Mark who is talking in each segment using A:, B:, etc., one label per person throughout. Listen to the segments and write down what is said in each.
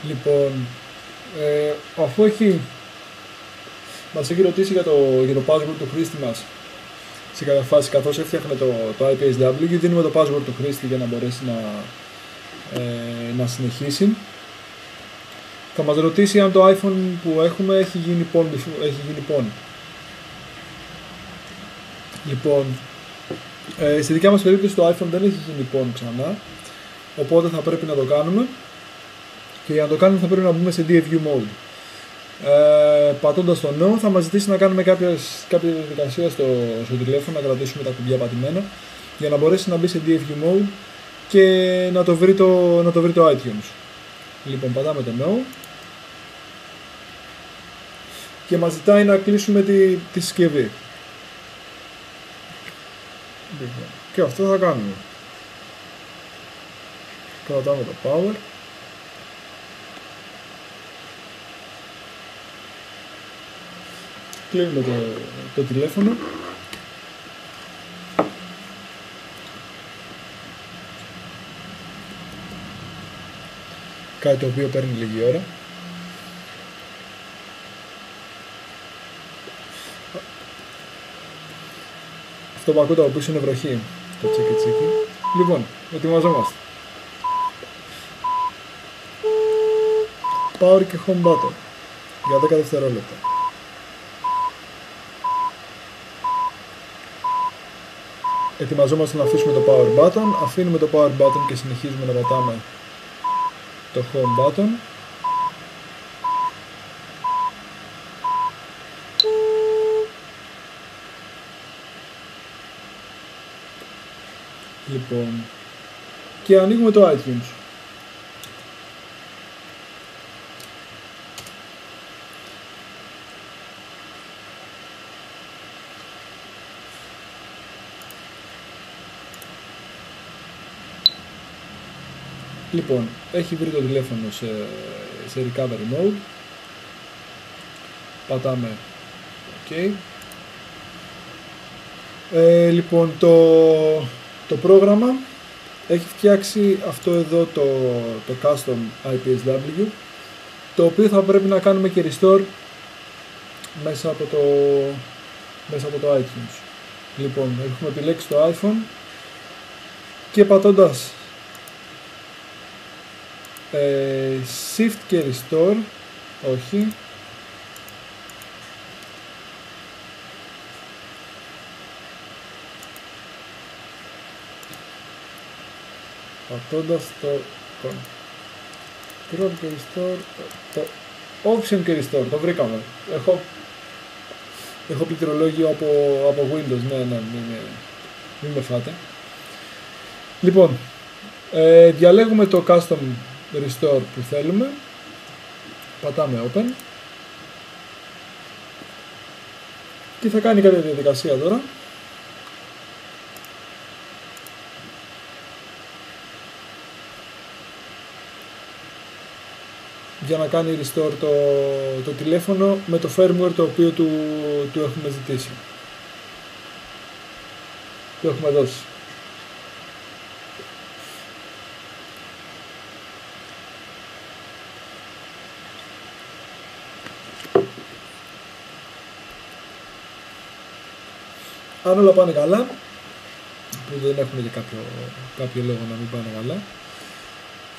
A: Λοιπόν, αφού μας έχει ρωτήσει για το password του χρήστη μας σε κάποια φάση, καθώς έφτιαχνε το IPSW, δίνουμε το password του χρήστη για να μπορέσει να συνεχίσει. Θα μας ρωτήσει αν το iPhone που έχουμε έχει γίνει PON. Λοιπόν, στη δικιά μας περίπτωση το iPhone δεν έχει γίνει PON ξανά, οπότε θα πρέπει να το κάνουμε, και για να το κάνουμε θα πρέπει να μπούμε σε DFU mode. Πατώντας το No θα μας ζητήσει να κάνουμε κάποια διαδικασία στο τηλέφωνο, να κρατήσουμε τα κουμπιά πατημένα για να μπορέσει να μπει σε DFU mode και να το βρει το iTunes. Λοιπόν, πατάμε το No και μας ζητάει να κλείσουμε τη συσκευή. Και αυτό θα κάνουμε. Κρατάμε το power. Κλείνουμε το τηλέφωνο. Κάτι το οποίο παίρνει λίγη ώρα. Αυτό που ακούτε από πίσω είναι βροχή. Το τσίκι. Λοιπόν, ετοιμαζόμαστε. Power και home button για 10 δευτερόλεπτα. Ετοιμαζόμαστε να αφήσουμε το power button, αφήνουμε το power button και συνεχίζουμε να πατάμε το home button. Λοιπόν, και ανοίγουμε το iTunes. Λοιπόν, έχει βρει το τηλέφωνο σε recovery mode. Πατάμε OK. Λοιπόν, το πρόγραμμα έχει φτιάξει αυτό εδώ το custom IPSW, το οποίο θα πρέπει να κάνουμε και restore μέσα από το iTunes. Λοιπόν, έχουμε επιλέξει το iPhone και πατώντας Shift και Restore, όχι, πατώντας το Control και Restore, το Option και Restore, το βρήκαμε. Έχω πληκτρολόγιο από Windows, ναι, μην με φάτε. Λοιπόν, διαλέγουμε το Custom Restore που θέλουμε, πατάμε Open και θα κάνει κάποια διαδικασία τώρα. Για να κάνει restore το τηλέφωνο με το firmware το οποίο του έχουμε ζητήσει, του έχουμε δώσει. Αν όλα πάνε καλά, που δεν έχουμε και κάποιο λόγο να μην πάνε καλά,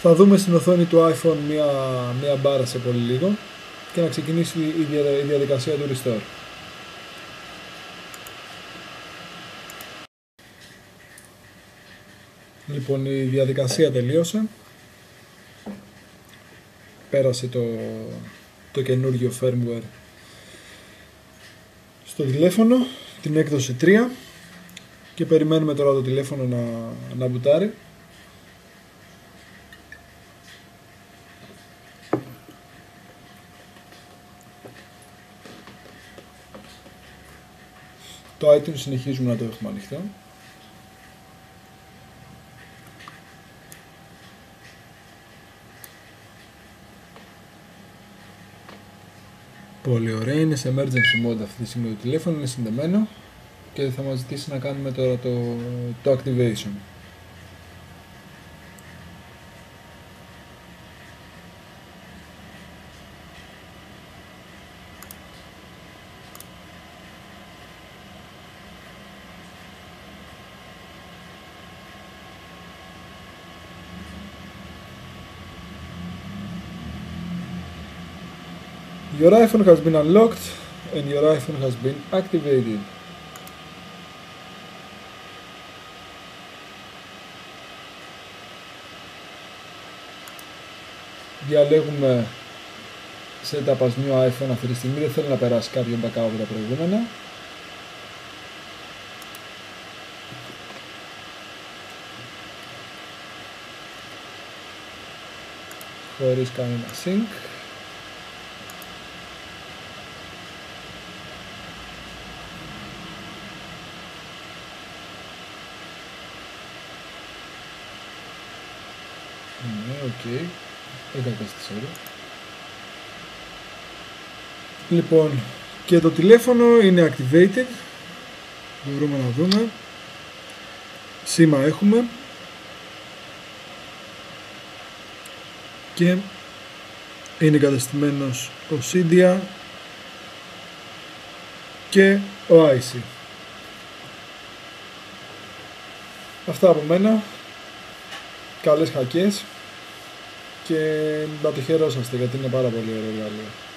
A: θα δούμε στην οθόνη του iPhone μία μπάρα σε πολύ λίγο και να ξεκινήσει η διαδικασία του restore. Λοιπόν, η διαδικασία τελείωσε. Πέρασε το καινούργιο firmware στο τηλέφωνο, την έκδοση 3, και περιμένουμε τώρα το τηλέφωνο να μπουτάρει. Το iTunes συνεχίζουμε να το έχουμε ανοιχτό. Πολύ ωραία, είναι σε emergency mode αυτή τη στιγμή το τηλέφωνο, είναι συνδεμένο και θα μας ζητήσει να κάνουμε τώρα το activation. Your iPhone has been unlocked and your iPhone has been activated. Διαλέγουμε setup as new iPhone αυτή τη στιγμή, δεν θέλω να περάσει κάποιο backup από τα προηγούμενα. Χωρίς κανένα sync. Ναι, οκ. Εγκαταστήσω. Λοιπόν, και το τηλέφωνο είναι activated. Μπορούμε να δούμε. Σήμα έχουμε. Και είναι εγκαταστημένος ο Cydia και ο IC. Αυτά από μένα. Καλές χακές και να το χαιρόσαστε γιατί είναι πάρα πολύ ωραίο εργαλείο.